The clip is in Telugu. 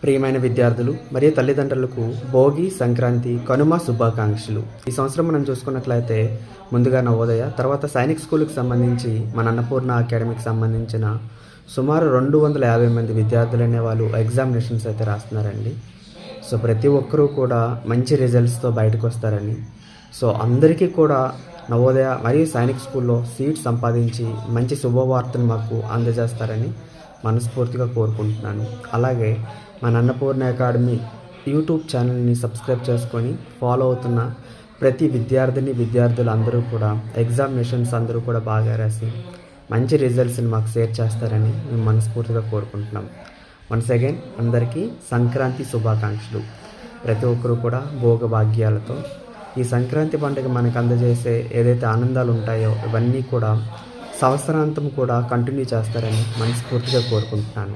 ప్రియమైన విద్యార్థులు మరియు తల్లిదండ్రులకు భోగి, సంక్రాంతి, కనుమ శుభాకాంక్షలు. ఈ సంవత్సరం మనం చూసుకున్నట్లయితే ముందుగా నవోదయ, తర్వాత సైనిక్ స్కూల్కి సంబంధించి మన అన్నపూర్ణ అకాడమీకి సంబంధించిన సుమారు 250 మంది విద్యార్థులు అనేవాళ్ళు ఎగ్జామినేషన్స్ అయితే రాస్తున్నారండి. సో ప్రతి ఒక్కరూ కూడా మంచి రిజల్ట్స్తో బయటకు వస్తారని, సో అందరికీ కూడా నవోదయ మరియు సైనిక్ స్కూల్లో సీట్ సంపాదించి మంచి శుభవార్తను మాకు అందజేస్తారని మనస్ఫూర్తిగా కోరుకుంటున్నాను. అలాగే మన అన్నపూర్ణ అకాడమీ యూట్యూబ్ ఛానల్ని సబ్స్క్రైబ్ చేసుకొని ఫాలో అవుతున్న ప్రతి విద్యార్థులు అందరూ కూడా ఎగ్జామినేషన్స్ అందరూ కూడా బాగా రాసి మంచి రిజల్ట్స్ని మాకు షేర్ చేస్తారని మేము మనస్ఫూర్తిగా కోరుకుంటున్నాం. వన్స్ అగైన్ అందరికీ సంక్రాంతి శుభాకాంక్షలు. ప్రతి ఒక్కరూ కూడా భోగభాగ్యాలతో ఈ సంక్రాంతి పండుగ మనకు అందజేసే ఏదైతే ఆనందాలు ఉంటాయో ఇవన్నీ కూడా సంవత్సరాంతం కూడా కంటిన్యూ చేస్తారని మనస్ఫూర్తిగా కోరుకుంటున్నాను.